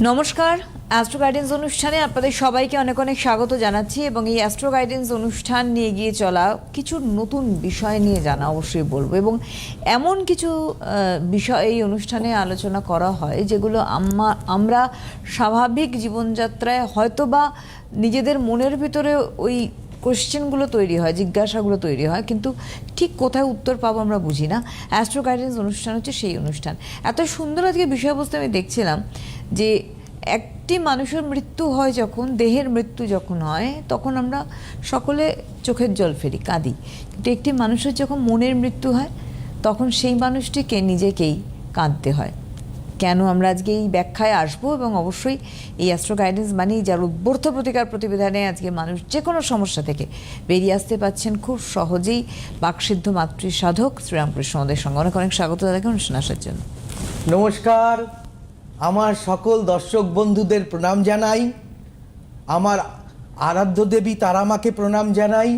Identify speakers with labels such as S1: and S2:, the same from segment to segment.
S1: নমস্কার, astro guidance অনুষ্ঠানে আপনাদের সবাইকে অনেক অনেক স্বাগত জানাচ্ছি এবং এই অ্যাস্ট্রো গাইডেন্স অনুষ্ঠান নিয়ে গিয়ে চলা কিছু নতুন বিষয় নিয়ে জানা অবশ্যই বলবো এবং এমন কিছু বিষয় এই অনুষ্ঠানে আলোচনা করা হয় যেগুলো আমরা স্বাভাবিক জীবনযাত্রায় হয়তোবা নিজেদের মনের ভিতরে ওই কোশ্চেনগুলো তৈরি হয়, জিজ্ঞাসাগুলো তৈরি হয়, কিন্তু ঠিক কোথায় উত্তর পাবো আমরা বুঝি না। অ্যাস্ট্রো গাইডেন্স অনুষ্ঠান হচ্ছে সেই অনুষ্ঠান। এত সুন্দর আজকে বিষয়বস্তু আমি দেখছিলাম যে একটি মানুষের মৃত্যু হয় যখন, দেহের মৃত্যু যখন হয় তখন আমরা সকলে চোখের জল ফেলি, কাঁদি, কিন্তু একটি মানুষের যখন মনের মৃত্যু হয় তখন সেই মানুষটিকে নিজেকেই কাঁদতে হয়। কেন আমরা আজকে এই ব্যাখ্যায় আসবো এবং অবশ্যই এই অ্যাস্ট্রো গাইডেন্স মানেই যার উদ্বর্থ প্রতিকার প্রতিবিধানে আজকে মানুষ যে কোনো সমস্যা থেকে বেরিয়ে আসতে পাচ্ছেন খুব সহজেই। বাকসিদ্ধ মাতৃ সাধক শ্রীরামকৃষ্ণ আমাদের সঙ্গে, অনেক অনেক স্বাগত তাদেরকে অনুষ্ঠানে আসার জন্য।
S2: নমস্কার, আমার সকল দর্শক বন্ধুদের প্রণাম জানাই, আমার আরাধ্য দেবী তারামাকে প্রণাম জানাই,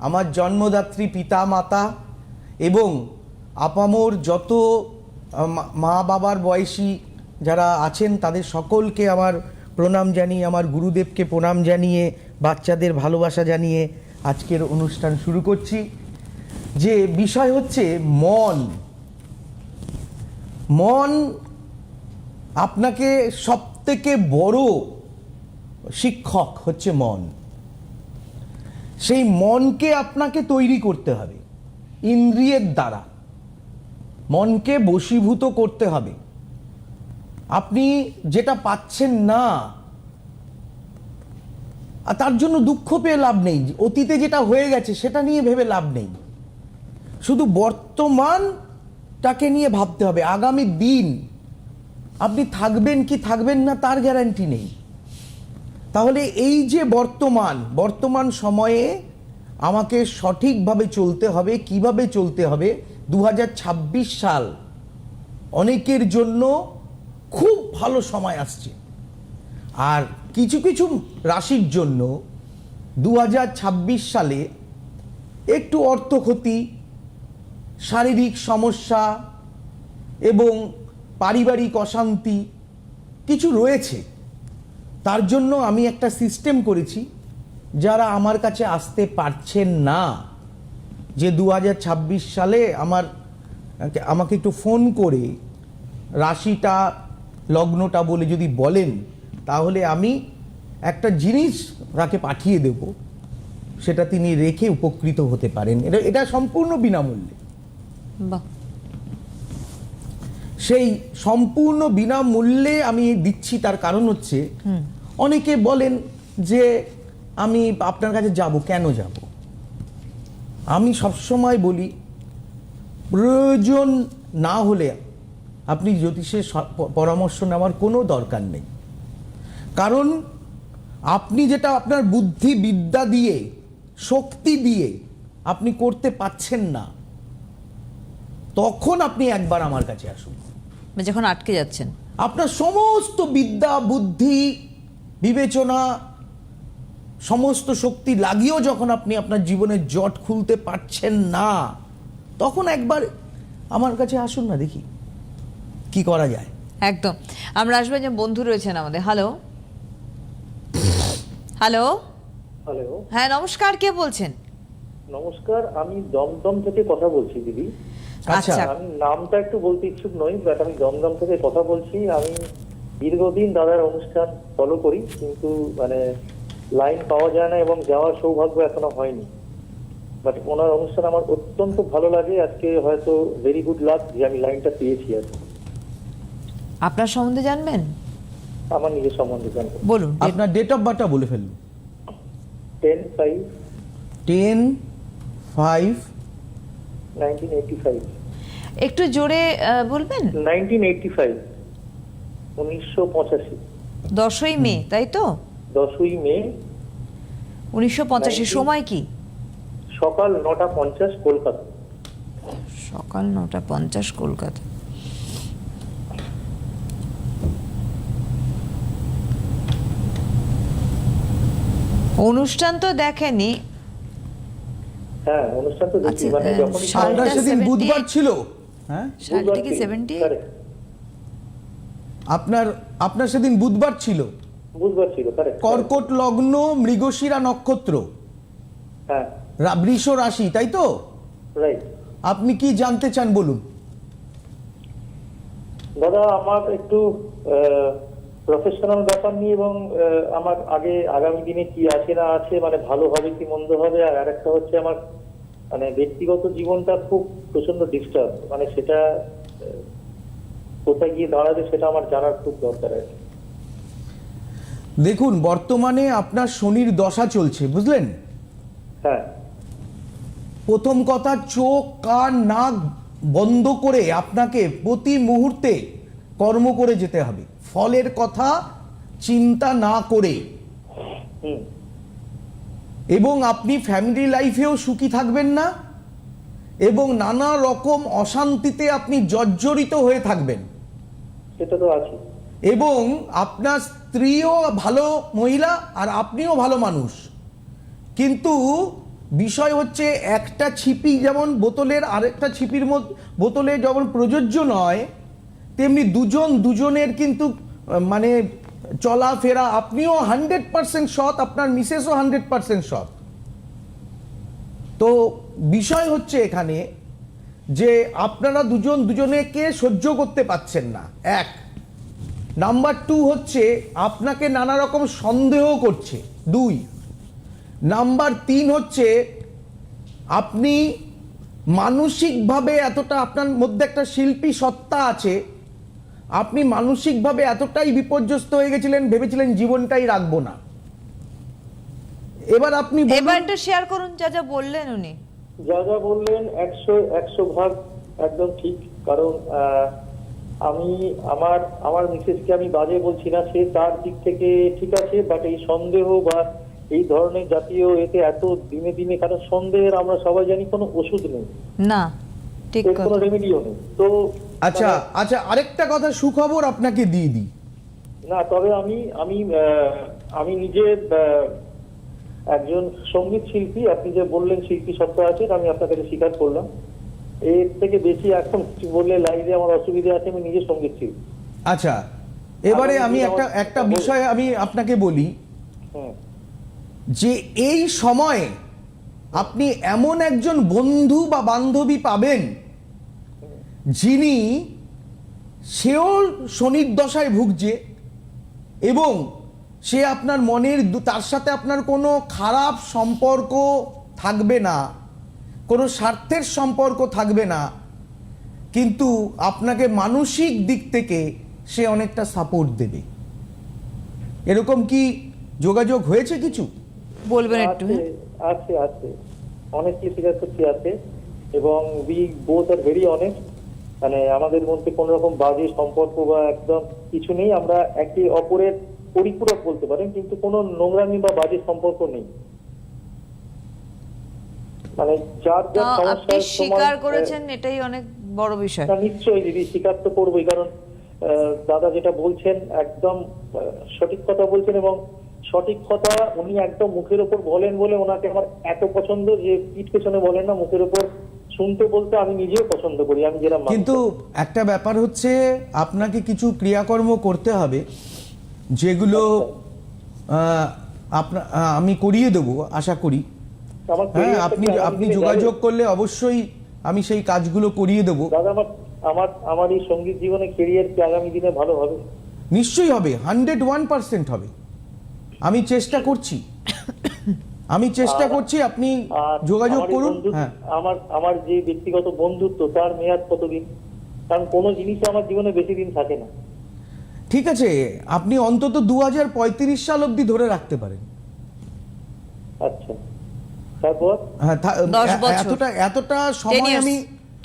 S2: আমার জন্মদাত্রী পিতা মাতা এবং আপামোর যত মা বাবার বয়সী যারা আছেন তাদের সকলকে আমার প্রণাম জানিয়ে, আমার গুরুদেবকে প্রণাম জানিয়ে, বাচ্চাদের ভালোবাসা জানিয়ে আজকের অনুষ্ঠান শুরু করছি। যে বিষয় হচ্ছে মন। মন আপনাকে সবথেকে বড় শিক্ষক হচ্ছে মন। সেই মনকে আপনাকে তৈরি করতে হবে ইন্দ্রিয়ের দ্বারা, মনকে বশীভূত করতে হবে। আপনি যেটা পাচ্ছেন না তার জন্য দুঃখ পেয়ে লাভ নেই, অতীতে যেটা হয়ে গেছে সেটা নিয়ে ভেবে লাভ নেই, শুধু বর্তমানটাকে নিয়ে ভাবতে হবে। আগামী দিন আপনি থাকবেন কি থাকবেন না তার গ্যারান্টি নেই। তাহলে এই যে বর্তমান সময়ে আমাকে সঠিকভাবে চলতে হবে। কিভাবে চলতে হবে? 2026 সাল অনেকের জন্য খুব ভালো সময় আসছে, আর কিছু কিছু রাশির জন্য 2026 সালে একটু অর্থক্ষতি, শারীরিক সমস্যা এবং পারিবারিক অশান্তি কিছু রয়েছে। তার জন্য আমি একটা সিস্টেম করেছি, যারা আমার কাছে আসতে পারছেন না, যে 2026 সালে আমাকে একটু ফোন করে রাশিটা লগ্নটা বলে যদি বলেন, তাহলে আমি একটা জিনিস তাকে পাঠিয়ে দেব, সেটা তিনি রেখে উপকৃত হতে পারেন। এটা সম্পূর্ণ বিনামূল্যে।
S1: বাহ।
S2: সেই সম্পূর্ণ বিনামূল্যে আমি দিচ্ছি। তার কারণ হচ্ছে অনেকে বলেন যে আমি আপনার কাছে যাব, কেন যাব? আমি সবসময় বলি, প্রয়োজন না হলে আপনি জ্যোতিষের পরামর্শ নেওয়ার কোনো দরকার নেই। কারণ আপনি যেটা আপনার বুদ্ধি বিদ্যা দিয়ে, শক্তি দিয়ে আপনি করতে পাচ্ছেন না, তখন আপনি একবার আমার কাছে আসুন।
S1: যখন আটকে যাচ্ছেন,
S2: আপনার সমস্ত বিদ্যা, বুদ্ধি, বিবেচনা, সমস্ত শক্তি লাগিয়েও যখন আপনি আপনার জীবনের জট খুলতে পারছেন না, তখন একবার আমার কাছে আসুন না, দেখি কি করা যায়।
S1: একদম। আমরা আসবো, যে বন্ধু রয়েছেন আমাদের। হ্যালো হ্যালো
S3: হ্যালো,
S1: হ্যাঁ নমস্কার, কে বলছেন?
S3: নমস্কার, আমি দমদম থেকে কথা বলছি দিদি।
S2: আচ্ছা,
S3: আমি নামটা একটু বলতে ইচ্ছুক নই, বাট আমি দমদম থেকে কথা বলছি। আমি দীর্ঘদিন দাদার অনুষ্ঠান ফলো করি, কিন্তু লাইন পাওয়া যায় না এবং যাওয়ার সৌভাগ্য এখনো হয়নি। বাট ওনার অনুষ্ঠান আমার অত্যন্ত ভালো লাগে। আজকে হয়তো ভেরি গুড লাক যে আমি লাইনটা পেয়েছি। আর
S1: আপনার সম্বন্ধে জানবেন?
S3: আমার নিজের সম্বন্ধে জানবো।
S1: বলুন।
S2: আপনার ডেট অফ বার্থটা বলে ফেলুন।
S3: 10/5/1985।
S1: একটু জোরে বলবেন।
S3: 1985, 1985।
S1: 10ই মে, তাই তো?
S3: 10ই মে
S1: 1985। সময় কি?
S3: সকাল 9:50 কলকাতা।
S1: সকাল 9:50 কলকাতা। অনুষ্ঠান তো দেখেনি।
S3: হ্যাঁ, অনুষ্ঠান তো দেখি।
S1: আচ্ছা,
S3: যখন
S2: সালটা সেদিন বুধবার ছিল। হ্যাঁ,
S1: সালটা কি 78?
S2: আপনার আপনার সেদিন বুধবার ছিল,
S3: বুধবার ছিল, কারেক্ট।
S2: কর্কট লগ্ন, মৃগশিরা নক্ষত্র,
S3: হ্যাঁ,
S2: বৃষ রাশি, তাই তো?
S3: রাইট।
S2: আপনি কি জানতে চান বলুন।
S3: দাদা, আমার একটু প্রফেশনাল ব্যাপার নিয়ে এবং আমার আগামী দিনে কি আছে না আছে, মানে ভালো হবে কি মন্দ হবে, আর আরেকটা হচ্ছে আমার মানে ব্যক্তিগত জীবনটা খুব প্রচন্ড ডিস্টার্ব, মানে সেটা কোথায় গিয়ে দাঁড়াবে সেটা আমার জানার খুব দরকার আছে।
S2: দেখুন, বর্তমানে আপনার শনির দশা চলছে, বুঝলেন?
S3: হ্যাঁ,
S2: প্রথম কথা, চোখ কান নাক বন্ধ করে আপনাকে প্রতি মুহূর্তে কর্ম করে যেতে হবে, ফলের কথা চিন্তা না করে।
S3: হুম,
S2: এবং আপনি ফ্যামিলি লাইফেও সুখী থাকবেন না, এবং নানা রকম অশান্তিতে আপনি জর্জরিত হয়ে থাকবেন।
S3: সেটা তো আছে।
S2: এবং আপনার স্ত্রীও ভালো মহিলা আর আপনিও ভালো মানুষ, কিন্তু বিষয় হচ্ছে একটা ছিপি যেমন বোতলের আরেকটা ছিপির বোতলে যেমন প্রযোজ্য নয়, তেমনি দুজনের কিন্তু মানে চলাফেরা, আপনিও 100% সৎ, আপনার মিসেসও 100% সৎ। তো বিষয় হচ্ছে এখানে যে আপনারা দুজনেকে সহ্য করতে পাচ্ছেন না, এক। নাম্বার 2 হচ্ছে আপনাকে নানা রকম সন্দেহ করছে, 2। নাম্বার 3 হচ্ছে আপনি মানসিকভাবে এতটা, আপনার মধ্যে একটা শিল্পী সত্তা আছে, আপনি মানসিকভাবে এতটাই বিপর্যস্ত হয়ে গেছিলেন, ভেবেছিলেন জীবনটাই রাখবো না। এবার আপনি
S1: এবার একটু শেয়ার করুন যা যা বললেন উনি।
S3: যা যা বললেন 100 ভাগ একদম ঠিক। কারণ আমি আমার মিসেসকে আমি বাজে বলছি না, সে তার দিক থেকে ঠিক আছে, বাট এই সন্দেহ বা এই ধরনের জাতীয় এতে এত দিনে দিনে, কারণ সন্দেহের আমরা সবাই জানি কোনো ওষুধ নেই,
S1: না, ঠিক
S3: এর কোনো
S1: কথা।
S3: রেমেডিও নেই। তো
S2: আচ্ছা আচ্ছা, আরেকটা কথা সুখবর আপনাকে দিয়ে দিই।
S3: না, তবে আমি নিজে একজন সঙ্গীত শিল্পী। আপনি যে বললেন শিল্পী সত্তা আছে, আমি আপনার কাছে স্বীকার করলাম। এর থেকে বেশি এখন বললে লাইভে আমার অসুবিধা আছে, আমি নিজে সঙ্গীত শিল্পী।
S2: আচ্ছা, এবারে আমি একটা বিষয় আমি আপনাকে বলি
S3: হুম,
S2: যে এই সময়ে আপনি এমন একজন বন্ধু বা বান্ধবী পাবেন যিনি, সেও শনির দশায় ভুগছে, এবং সে আপনার মনের তার সাথে আপনার কোনো খারাপ সম্পর্ক থাকবে না, কোনো স্বার্থের সম্পর্ক থাকবে না, কিন্তু আপনাকে মানসিক দিক থেকে সে অনেকটা সাপোর্ট দেবে। এরকম কি যোগাযোগ হয়েছে কিছু?
S1: বলবেন একটু।
S3: আছে আছে আছে, অনেকই স্বীকার করছি আছে, এবং we both are very honest. মানে আমাদের মধ্যে কোনো রকম বাজে সম্পর্ক বা একদম কিছু নেই, আমরা একে অপরের পরিপূরক বলতে পারেন, কিন্তু কোনো নোংরামি বা বাজে সম্পর্ক নেই। মানে যার যার
S1: আপনি
S3: সমস্যার
S1: স্বীকার
S3: সময়
S1: করেছেন, এটাই অনেক বড় বিষয়।
S3: না, নিশ্চয়ই দিদি, স্বীকার তো করবোই। কারণ দাদা যেটা বলছেন একদম সঠিক কথা বলছেন, এবং সঠিক কথা উনি একদম মুখের ওপর বলেন বলে ওনাকে আমার এত পছন্দ, যে পিঠ পেছনে বলেন না, মুখের ওপর শুনতে বলতে আমি নিজেও পছন্দ করি। আমি যেরকম
S2: কিন্তু একটা ব্যাপার হচ্ছে, আপনাকে কিছু ক্রিয়াকর্ম করতে হবে, যেগুলো আমি করিয়ে দেবো আশা করি।
S3: আমার
S2: হ্যাঁ, আপনি যোগাযোগ করলে অবশ্যই আমি সেই কাজগুলো করিয়ে দেবো।
S3: দাদা, আমার এই সঙ্গীত জীবনে কেরিয়ার কি আগামী দিনে ভালো হবে?
S2: নিশ্চয়ই হবে, 101% হবে। আমি চেষ্টা করছি, আপনি যোগাযোগ করুন। হ্যাঁ,
S3: আমার যে ব্যক্তিগত বন্ধুত্ব, তার মেয়াদ কতদিন? কারণ কোনো জিনিসই আমার জীবনে বেশি দিন থাকে না।
S2: ঠিক আছে, আপনি অন্তত 2035 সাল অবধি ধরে রাখতে পারেন।
S3: আচ্ছা, তারপর?
S2: হ্যাঁ,
S1: 10 বছর।
S2: এতটা সময় আমি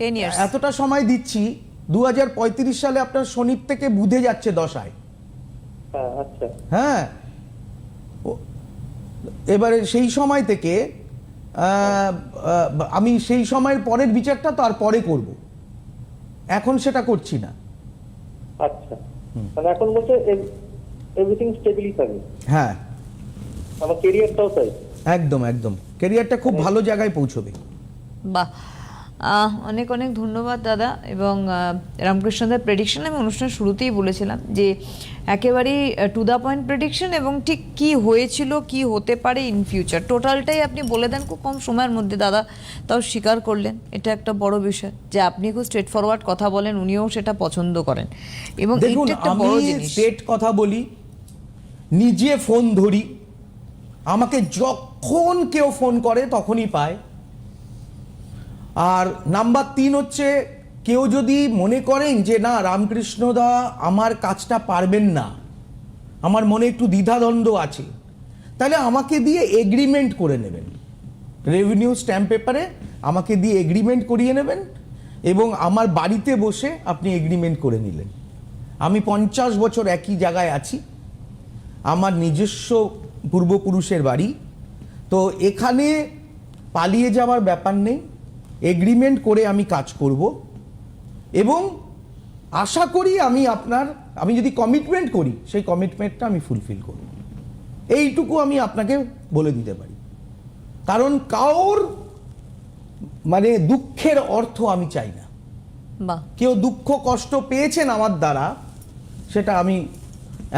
S1: 10 years।
S2: এতটা সময় দিচ্ছি। 2035 সালে আপনার শনির থেকে বুধে যাচ্ছে দশায়।
S3: হ্যাঁ, আচ্ছা।
S2: হ্যাঁ, এবারে সেই সময় থেকে আমি সেই সময়ের পরের বিচারটা তো আর পরে করব, এখন সেটা করছি না।
S3: আচ্ছা, মানে এখন বলছে এভরিথিং স্টেবলি থাকবে।
S2: হ্যাঁ,
S3: আমার কেরিয়ারটাও তাই।
S2: একদম একদম, ক্যারিয়ারটা খুব ভালো জায়গায় পৌঁছবে।
S1: বাহ, অনেক অনেক ধন্যবাদ দাদা। এবং রামকৃষ্ণদার প্রেডিকশন আমি অনুষ্ঠানের শুরুতেই বলেছিলাম যে একেবারেই টু দ্য পয়েন্ট প্রেডিকশন, এবং ঠিক কি হয়েছিল কি হতে পারে ইন ফিউচার টোটালটাই আপনি বলে দেন খুব কম সময়ের মধ্যে। দাদা তাও স্বীকার করলেন, এটা একটা বড় বিষয় যে আপনি খুব স্ট্রেট ফরওয়ার্ড কথা বলেন, উনিও সেটা পছন্দ করেন, এবং
S2: দেখুন
S1: এটা একটা
S2: আমি
S1: বড় জিনিস।
S2: স্ট্রেট কথা বলি, নিজে ফোন ধরি, আমাকে যখন কেউ ফোন করে তখনই পায়। আর নাম্বার 3 হচ্ছে, কেউ যদি মনে করেন যে না রামকৃষ্ণদা আমার কাজটা পারবেন না, আমার মনে একটু দ্বিধাদ্বন্দ্ব আছে, তাহলে আমাকে দিয়ে এগ্রিমেন্ট করে নেবেন, রেভিনিউ স্ট্যাম্প পেপারে আমাকে দিয়ে এগ্রিমেন্ট করিয়ে নেবেন, এবং আমার বাড়িতে বসে আপনি এগ্রিমেন্ট করে নিলেন। আমি 50 বছর একই জায়গায় আছি, আমার নিজস্ব পূর্বপুরুষের বাড়ি, তো এখানে পালিয়ে যাওয়ার ব্যাপার নেই, এগ্রিমেন্ট করে আমি কাজ করব, এবং আশা করি আমি যদি কমিটমেন্ট করি সেই কমিটমেন্টটা আমি ফুলফিল করব। এইটুকু আমি আপনাকে বলে দিতে পারি, কারণ কারোর মানে দুঃখের অর্থ আমি চাই না।
S1: বাহ,
S2: কেউ দুঃখ কষ্ট পেয়েছেন আমার দ্বারা, সেটা আমি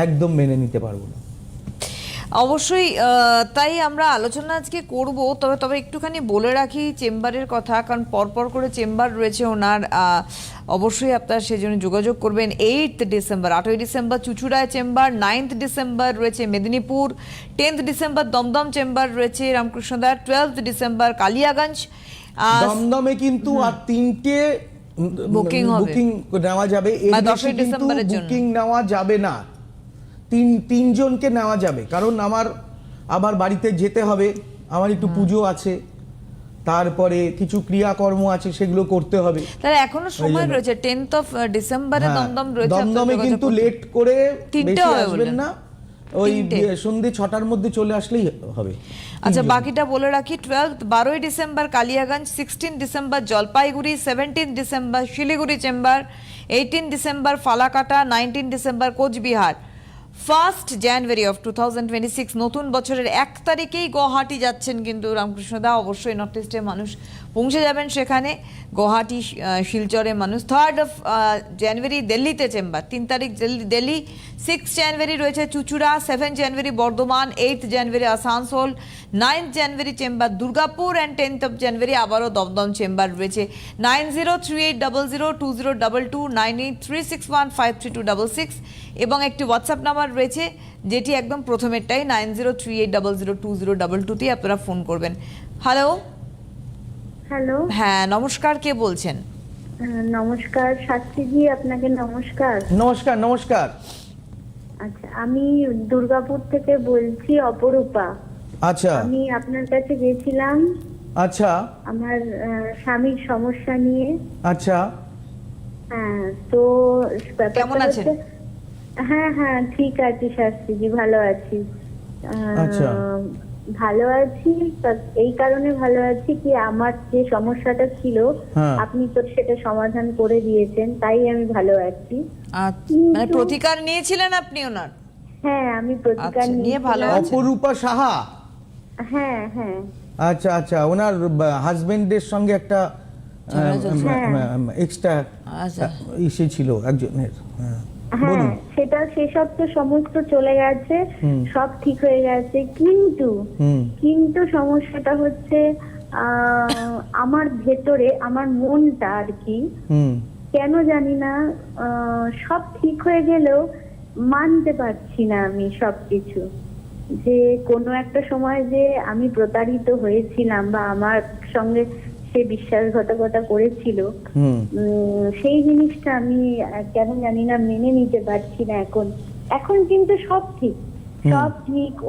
S2: একদম মেনে নিতে পারবো না।
S1: অবশ্যই তাই আমরা আলোচনা আজকে করব। তবে একটুখানি বলে রাখি চেম্বারের কথা, কারণ পরপর করে চেম্বার রয়েছে ওনার, অবশ্যই আপনারা সেজন্য যোগাযোগ করবেন। 8 ডিসেম্বর 8ই ডিসেম্বর চুচুড়ায় চেম্বার, 9th ডিসেম্বর রয়েছে Medinipur, 10th December Dumdum chamber রয়েছে রামকৃষ্ণদার, 12th ডিসেম্বর কালিয়াগঞ্জ।
S2: দমদমে কিন্তু আর 3টে
S1: বুকিং হবে,
S2: বুকিং নেওয়া যাবে, এর
S1: বা 10ই
S2: বেশি কিন্তু
S1: ডিসেম্বরের জন্য
S2: বুকিং নেওয়া যাবে না। তিনজনকে নেওয়া যাবে, কারণ আবার বাড়িতে যেতে হবে, আমার একটু পুজো আছে, তারপরে কিছু ক্রিয়াকর্ম আছে, সেগুলো করতে হবে।
S1: তাহলে এখনো সময় রয়েছে, 10th অফ ডিসেম্বরে দমদম রয়েছে।
S2: দমদমে কিন্তু লেট করে
S1: 3টে
S2: বেশি
S1: হবে
S2: আসবেন
S1: বললেন।
S2: না, ওই
S1: 3টে।
S2: সন্ধ্যে 6টার মধ্যে চলে আসলেই হবে।
S1: আচ্ছা, বাকিটা বলে রাখি। 12ই December Kaliyaganj, 16 December Jalpaiguri, 17 December Siliguri chamber, 18 December Falakata, 19 December Cooch Behar. 1 January of 2026 নতুন বছরের 1 তারিখেই গুয়াহাটি যাচ্ছেন কিন্তু রামকৃষ্ণদা। অবশ্যই নর্থ ইস্টের মানুষ পৌঁছে যাবেন সেখানে, গুয়াহাটি শিলচরের মানুষ। 3rd অফ জানুয়ারি দিল্লিতে চেম্বার, 3 তারিখ দিল্লি, 6 জানুয়ারি রয়েছে Chuchura, 7 January Bardhaman, 8 January Asansol, 9th January chamber Durgapur, and 10th of January আবারও দমদম চেম্বার রয়েছে। 9038002022, 9836153266, এবং একটি হোয়াটসঅ্যাপ নাম্বার রয়েছে যেটি একদম প্রথমেরটাই 9038002022 তে আপনারা ফোন করবেন। হ্যালো।
S4: হ্যালো,
S1: হ্যাঁ নমস্কার, কে বলছেন?
S4: নমস্কার শাস্ত্রীজি, আপনাকে নমস্কার।
S2: নমস্কার। নমস্কার।
S4: আচ্ছা, আমি দুর্গাপুর থেকে বলছি, অপরূপা।
S2: আচ্ছা
S4: আমি আপনার কাছে গেছিলাম
S2: আচ্ছা
S4: আমার স্বামীর সমস্যা নিয়ে।
S2: আচ্ছা
S4: হ্যাঁ, তো ব্যাপারটা
S1: কেমন আছেন?
S4: হচ্ছে- হ্যাঁ ঠিক আছি শাস্ত্রীজি, ভালো আছি।
S2: আচ্ছা।
S4: ভালো আছি, এই কারণে ভালো আছি কি আমার যে সমস্যাটা ছিল
S2: হ্যাঁ।
S4: আপনি তো সেটা সমাধান করে দিয়েছেন, তাই আমি ভালো আছি।
S1: মানে প্রতিকার নিয়েছিলেন আপনি ওনার?
S4: হ্যাঁ, আমি প্রতিকার
S1: আচ্ছা, নিয়ে ভালো
S4: নিয়েছিলাম।
S1: আছেন।
S2: অপরূপা সাহা।
S4: হ্যাঁ।
S2: আচ্ছা আচ্ছা, ওনার হাজবেন্ডের সঙ্গে একটা
S1: ঝগড়া চলছে।
S2: এক্সট্রা
S1: আচ্ছা।
S2: ইসে ছিল একজনের। হ্যাঁ,
S4: হ্যাঁ,
S2: বলুন।
S4: সেসব তো সমস্ত চলে গেছে,
S2: হুম।
S4: সব ঠিক হয়ে গেছে, কিন্তু সমস্যাটা হচ্ছে আমার ভেতরে আমার মনটা আর কি,
S2: হুম
S4: কেন জানি না, সব ঠিক হয়ে গেলেও মানতে পারছি না আমি সবকিছু, যে কোনো একটা সময় যে আমি প্রতারিত হয়েছিলাম বা আমার সঙ্গে সে বিশ্বাসঘাতকতা করেছিল,
S2: হুম
S4: সেই জিনিসটা আমি কেন জানি না মেনে নিতে পারছি না এখন কিন্তু সব ঠিক,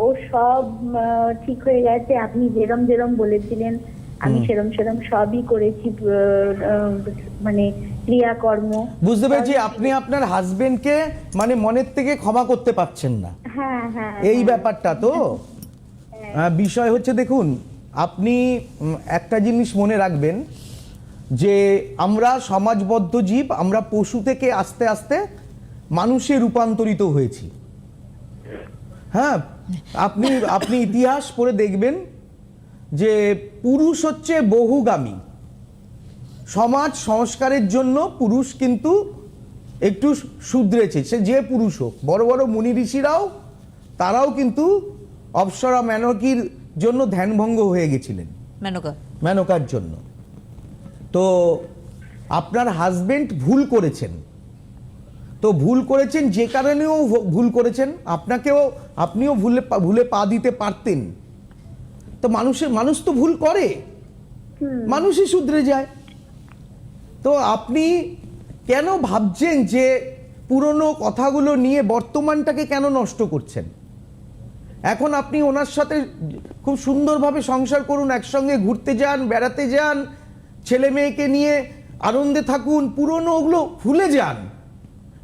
S4: ও সব ঠিক হয়ে গেছে। আপনি যেরম বলেছিলেন আমি সেরম সবই করেছি, মানে ক্রিয়াকর্ম।
S2: বুঝতে পেরেছি, আপনি আপনার হাজবেন্ডকে মানে মনের থেকে ক্ষমা করতে পারছেন না,
S4: হ্যাঁ
S2: এই ব্যাপারটা তো। বিষয় হচ্ছে, দেখুন আপনি একটা জিনিস মনে রাখবেন যে আমরা সমাজবদ্ধ জীব, আমরা পশু থেকে আস্তে আস্তে মানুষে রূপান্তরিত হয়েছি। হ্যাঁ, আপনি ইতিহাস পড়ে দেখবেন যে পুরুষ হচ্ছে বহুগামী, সমাজ সংস্কারের জন্য পুরুষ কিন্তু একটু শুধরেছে, সে যে পুরুষ হোক। বড় বড় মুনি ঋষিরাও তারাও কিন্তু অপ্সরা মেনকির জন্য ধ্যানভঙ্গ হয়ে গেছিলেন, মেনকার জন্য। তো আপনার হাজবেন্ড ভুল করেছেন, তো ভুল করেছেন যে কারণেও ভুল করেছেন, আপনিও ভুলে পা দিতে পারতেন। তো মানুষ তো ভুল করে, মানুষই শুধরে যায়। তো আপনি কেন ভাবছেন যে পুরনো কথাগুলো নিয়ে বর্তমানটাকে কেন নষ্ট করছেন? এখন আপনি ওনার সাথে খুব সুন্দরভাবে সংসার করুন, একসঙ্গে ঘুরতে যান, বেড়াতে যান, ছেলে মেয়েকে নিয়ে আনন্দে থাকুন, পুরনো ওগুলো ভুলে যান।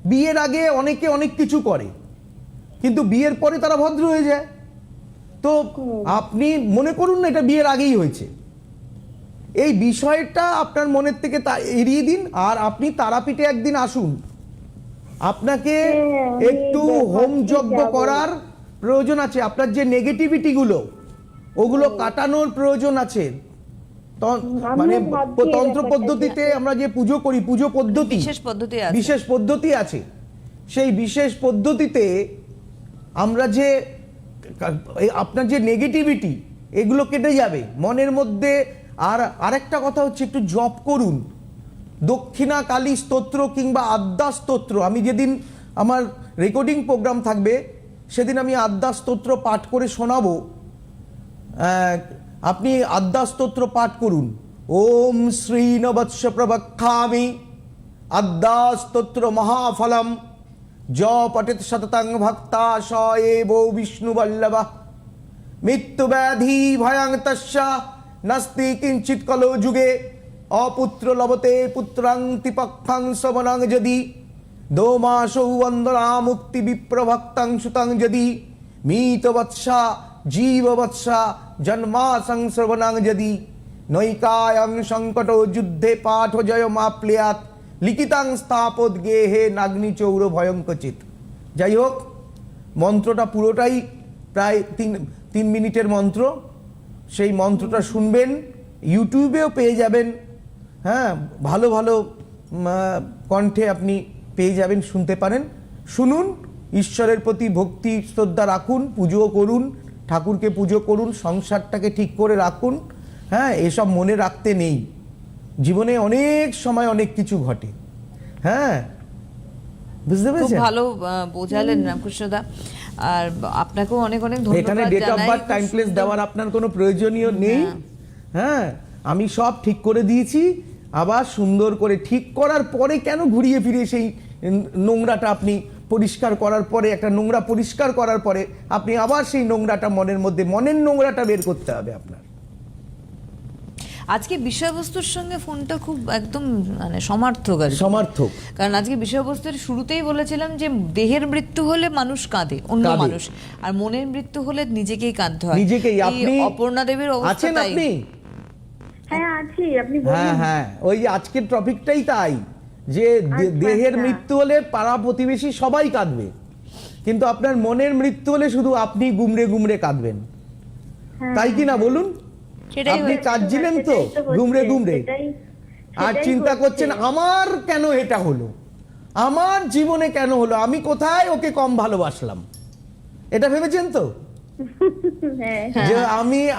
S2: বিয়ের আগে অনেকে অনেক কিছু করে, কিন্তু বিয়ের পরে তারা ভদ্র হয়ে যায়। তো আপনি মনে করুন না এটা বিয়ের আগেই হয়েছে, এই বিষয়টা আপনার মনের থেকে এড়িয়ে দিন। আর আপনি তারাপীঠে একদিন আসুন, আপনাকে একটু হোম যজ্ঞ করার প্রয়োজন আছে। আপনার যে নেগেটিভিটি গুলো ওগুলো কাটানোর প্রয়োজন আছে। মানে তন্ত্র পদ্ধতিতে আমরা যে পুজো করি, পুজো পদ্ধতি, বিশেষ পদ্ধতি আছে। সেই বিশেষ পদ্ধতিতে আমরা যে আপনার যে নেগেটিভিটি এগুলো কেটে যাবে মনের মধ্যে। আর আরেকটা কথা হচ্ছে, একটু জপ করুন দক্ষিণা কালী স্তোত্র কিংবা আদ্যা স্তোত্র। আমি যেদিন আমার রেকর্ডিং প্রোগ্রাম থাকবে সেদিন আমি আদ্যা স্তোত্র পাঠ করে শোনাবো। আপনি আদ্যা স্তোত্র পাঠ করুন। ওম শ্রী নবৎস প্রবক্ষামি আদ্যা স্তোত্র মহাফলম য পঠিত সততং ভক্তা স এব বিষ্ণু বল্লভ মৃত্যু ব্যাধি ভয়ং তস্য নাস্তি কিঞ্চিৎ কলো যুগে অপুত্র লভতে পুত্রাং তিপক্ষাং শ্রবণাং যদি দোমাসৌ বন্দনা মুক্তি বিপ্রভক্তাং সুতাং যদি মীত বৎসা জীব বৎসা জন্মা সংশ্রবণাং যদি নৈকায়ং সংকট যুদ্ধে পাঠ জয় মাপ্লিয়াত লিখিতাং স্থাপদ গেহে নাগ্নি চৌর ভয়ঙ্কচিত। যাই হোক, মন্ত্রটা পুরোটাই প্রায় তিন মিনিটের মন্ত্র। সেই মন্ত্রটা শুনবেন, ইউটিউবেও পেয়ে যাবেন। হ্যাঁ, ভালো ভালো কণ্ঠে আপনি পেয়ে যাবেন, শুনতে পারেন। শুনুন, ঈশ্বরের প্রতি ভক্তি শ্রদ্ধা রাখুন, পুজো করুন, ঠাকুরকে পুজো করুন, সংসারটাকে ঠিক করে রাখুন। হ্যাঁ, এসব মনে রাখতে নেই, জীবনে অনেক সময় অনেক কিছু ঘটে। হ্যাঁ, বুঝতে পেরেছেন?
S1: ভালো বোঝালেন রামকৃষ্ণদা, আর আপনাকেও অনেক অনেক ধন্যবাদ।
S2: এখানে date of birth, time place দেওয়ার আপনার কোনো প্রয়োজনীয় নেই। হ্যাঁ, আমি সব ঠিক করে দিয়েছি। আবার সুন্দর করে ঠিক করার পরে কেন ঘুরিয়ে ফিরে সেই নোংরাটা আপনি পরিষ্কার করার পরে, একটা নোংরা পরিষ্কার করার পরে আপনি আবার সেই নোংরাটা মনের নোংরাটা বের করতে হবে আপনার।
S1: আজকে বিষয়বস্তুর সঙ্গে ফোনটা খুব একদম মানে সমার্থক, কারণ আজকে বিষয়বস্তুর শুরুতেই বলেছিলাম যে দেহের মৃত্যু হলে মানুষ কাঁদে, অন্য মানুষ, আর মনের মৃত্যু হলে নিজেকেই কাঁদতে হয়।
S2: নিজেকেই। আপনি
S1: অপর্ণা দেবীর অবস্থা তাই।
S2: আপনি
S4: হ্যাঁ আছি, আপনি বলুন।
S2: হ্যাঁ হ্যাঁ, ওই আজকের টপিকটাই তাই, যে দেহের মৃত্যু হলে পাড়া প্রতিবেশী সবাই কাঁদবে, কিন্তু আপনার মনের মৃত্যু হলে শুধু আপনি গুমড়ে গুমড়ে কাঁদবেন। তাই কি না বলুন? আপনি কাঁদছিলেন তো গুমড়ে গুমড়ে, আর চিন্তা করছেন আমার কেন এটা হলো, আমার জীবনে কেন হলো, আমি কোথায় ওকে কম ভালোবাসলাম, এটা ভেবেছেন তো? যে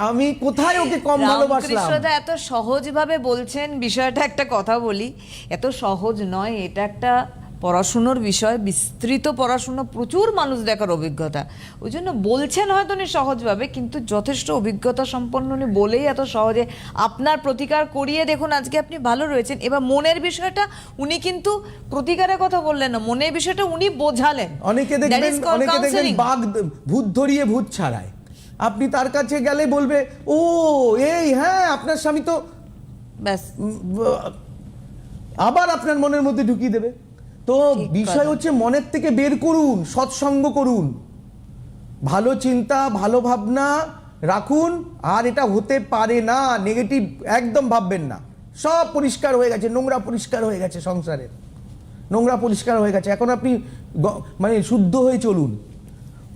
S2: আমি কোথায় ওকে কম ভালোবাসলাম।
S1: এত সহজভাবে বলছেন বিষয়টা। একটা কথা বলি, এত সহজ নয়, এটা একটা পড়াশুনোর বিষয়, বিস্তৃত পড়াশুনো, প্রচুর মানুষ দেখার অভিজ্ঞতা। ওই জন্য বলছেন হয়তো উনি সহজভাবে, কিন্তু যথেষ্ট অভিজ্ঞতা সম্পন্ন উনি বলেই এত সহজে আপনার প্রতিকার করিয়ে দেখুন আজকে আপনি ভালো রয়েছেন। এবার মনের বিষয়টা উনি কিন্তু প্রতিকারের কথা বললেন না, মনের বিষয়টা উনি বোঝালেন।
S2: অনেকে দেখবেন বাঘ ভূত ধরিয়ে ভূত ছাড়ায়, আপনি তার কাছে গেলে বলবে ও এই হ্যাঁ আপনার স্বামী তো,
S1: ব্যাস
S2: আবার আপনার মনের মধ্যে ঢুকিয়ে দেবে। তো বিষয় হচ্ছে মনের থেকে বের করুন, সৎসঙ্গ করুন, ভালো চিন্তা ভালো ভাবনা রাখুন। আর এটা হতে পারে না, নেগেটিভ একদম ভাববেন না। সব পরিষ্কার হয়ে গেছে, নোংরা পরিষ্কার হয়ে গেছে, সংসারের নোংরা পরিষ্কার হয়ে গেছে। এখন আপনি মানে শুদ্ধ হয়ে চলুন।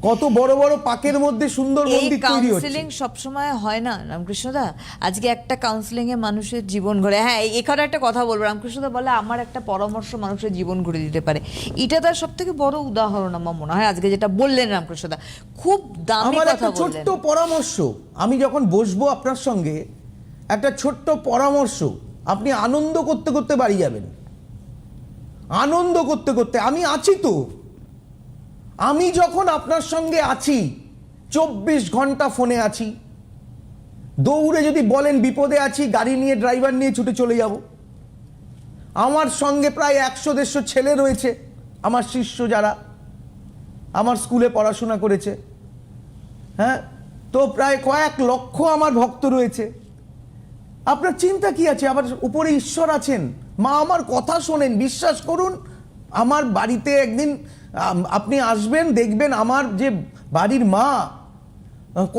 S2: কত বড় বড় পাকের মধ্যে সুন্দর
S1: এই
S2: মন্দির তৈরি হচ্ছে।
S1: কাউন্সিলিং সবসময় হয় না রামকৃষ্ণদা। আজকে একটা কাউন্সিলিং এ মানুষের জীবন ঘুরে, হ্যাঁ এখানে একটা কথা বলবো, রামকৃষ্ণদা বলে আমার একটা পরামর্শ মানুষের জীবন ঘুরে দিতে পারে। এটা তার সব থেকে বড় উদাহরণ আমার মনে হয় আজকে যেটা বললেন রামকৃষ্ণদা, খুব দামি
S2: আমার
S1: কথা
S2: একটা
S1: বললেন।
S2: ছোট্ট পরামর্শ, আমি যখন বসবো আপনার সঙ্গে, একটা ছোট্ট পরামর্শ, আপনি আনন্দ করতে করতে বাড়ি যাবেন, আনন্দ করতে করতে। আমি আছি তো, আমি যখন আপনার সঙ্গে আছি 24 ঘন্টা ফোনে আছি, দৌড়ে যদি বলেন বিপদে আছি, গাড়ি নিয়ে ড্রাইভার নিয়ে ছুটে চলে যাব। আমার সঙ্গে প্রায় 100-150 ছেলে রয়েছে, আমার শিষ্য যারা আমার স্কুলে পড়াশোনা করেছে, হ্যাঁ, তো প্রায় কয়েক লক্ষ আমার ভক্ত রয়েছে। আপনার চিন্তা কি আছে? আবার উপরে ঈশ্বর আছেন, মা আমার কথা শোনেন, বিশ্বাস করুন। আমার বাড়িতে একদিন আপনি আসবেন, দেখবেন আমার যে বাড়ির মা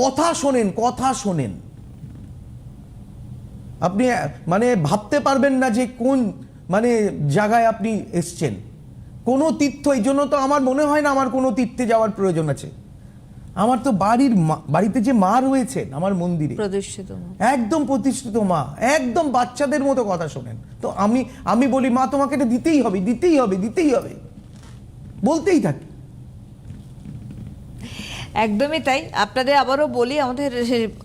S2: কথা শোনেন, কথা শোনেন। আপনি মানে ভাবতে পারবেন না যে কোন মানে জায়গায় আপনি এসছেন। কোনো তীর্থ, এই জন্য তো আমার মনে হয় না আমার কোনো তীর্থে যাওয়ার প্রয়োজন আছে। আমার তো বাড়িতে যে মা রয়েছেন আমার মন্দিরে,
S1: প্রতিষ্ঠিত মা।
S2: একদম প্রতিষ্ঠিত মা, একদম বাচ্চাদের মতো কথা শোনেন। তো আমি বলি মা তোমাকে এটা দিতেই হবে, দিতেই হবে, দিতেই হবে, বলতেই থাকি।
S1: একদমই তাই। আপনাদের আবারও বলি, আমাদের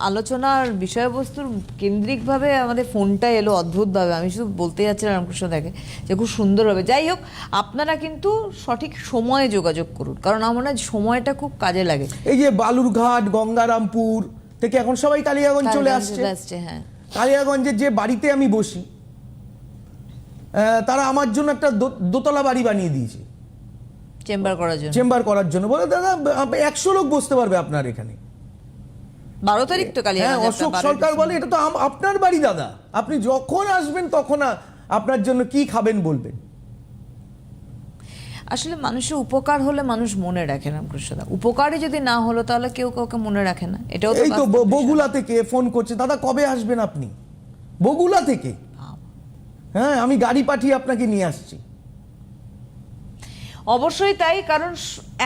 S1: আলোচনার বিষয়বস্তুর কেন্দ্রিকভাবে আমাদের ফোনটা এলো অদ্ভুতভাবে। আমি শুধু বলতে যাচ্ছিলাম রামকৃষ্ণদাকে যে খুব সুন্দরভাবে। যাই হোক, আপনারা কিন্তু সঠিক সময়ে যোগাযোগ করুন, কারণ আমার মনে হয় সময়টা খুব কাজে লাগে।
S2: এই যে বালুরঘাট, গঙ্গারামপুর থেকে এখন সবাই কালিয়াগঞ্জ চলে আসছে।
S1: হ্যাঁ,
S2: কালিয়াগঞ্জের যে বাড়িতে আমি বসি, তারা আমার জন্য একটা দোতলা বাড়ি বানিয়ে দিয়েছে
S1: চেম্বার করার জন্য।
S2: চেম্বার করার জন্য। বলে দাদা 100 লোক বসতে পারবে আপনার এখানে।
S1: 12 তারিখ তো
S2: হ্যাঁ,
S1: কালিয়াগঞ্জ।
S2: অশোক সরকার বলে এটা তো আপনার বাড়ি দাদা, আপনি যখন আসবেন তখন আপনার জন্য কি খাবেন বলবেন।
S1: আসলে মানুষের উপকার হলে মানুষ মনে রাখে রামকৃষ্ণদা, উপকারই যদি না হলো তাহলে কেউ কাউকে মনে রাখে না। এটাও তো
S2: এই তো
S1: বাস্তব বিষয়।
S2: বগুলা থেকে ফোন করছে, দাদা কবে আসবেন আপনি? বগুলা থেকে, হ্যাঁ, আমি গাড়ি পাঠিয়ে আপনাকে নিয়ে আসছি।
S1: অবশ্যই তাই, কারণ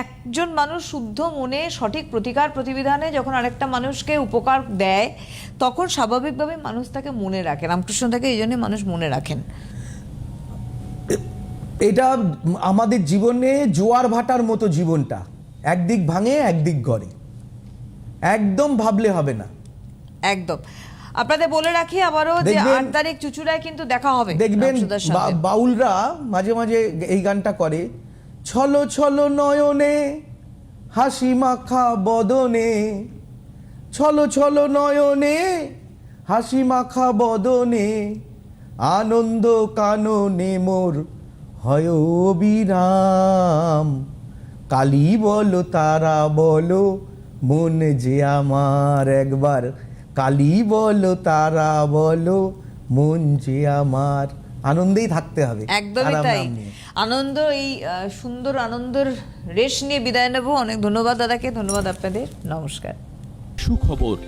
S1: একজন মানুষ শুদ্ধ মনে সঠিক প্রতিকার প্রতিবিধানে যখন আরেকটা মানুষকে উপকার দেয়, তখন স্বাভাবিকভাবে মানুষ তাকে মনে রাখে। রামকৃষ্ণদাকে এই জন্য মানুষ মনে রাখেন।
S2: এটা আমাদের জীবনে জোয়ার ভাটার মতো জীবনটা, একদিক ভাঙে একদিক গড়ে, একদম ভাবলে হবে না।
S1: একদম। আপনাদের বলে রাখি আবারও যে
S2: দেখবেন-
S1: 8 তারিখ চুচুড়ায় কিন্তু দেখা হবে
S2: দেখবেন
S1: রামকৃষ্ণদার সঙ্গে।
S2: বাউলরা মাঝে মাঝে এই গানটা করে, ছলো ছলো নয়নে হাসি মাখা বদনে, ছলো ছলো নয়নে হাসি মাখা বদনে, আনন্দ কাননে মোর হয় বিরাম, কালী বলো তারা বলো মন যে আমার, একবার কালী বলো তারা বলো মন যে আমার। আনন্দেই থাকতে হবে,
S1: একদমই
S2: আরাম
S1: তাই।
S2: নাম নিয়ে।
S1: আনন্দ, এই সুন্দর আনন্দের রেশ নিয়ে বিদায় নেব। অনেক ধন্যবাদ দাদাকে, ধন্যবাদ আপনাদের, নমস্কার।
S5: সুখবর,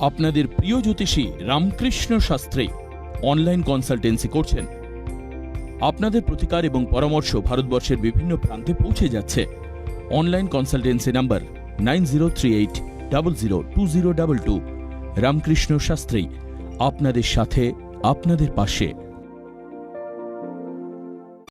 S5: আপনাদের প্রিয় জ্যোতিষী রামকৃষ্ণ শাস্ত্রী অনলাইন কনসালটেন্সি করছেন। আপনাদের প্রতিকার এবং পরামর্শ ভারতবর্ষের বিভিন্ন প্রান্তে পৌঁছে যাচ্ছে। Online consultancy number 9038002022। Ramakrishna Shastri, আপনাদের সাথে, আপনাদের পাশে।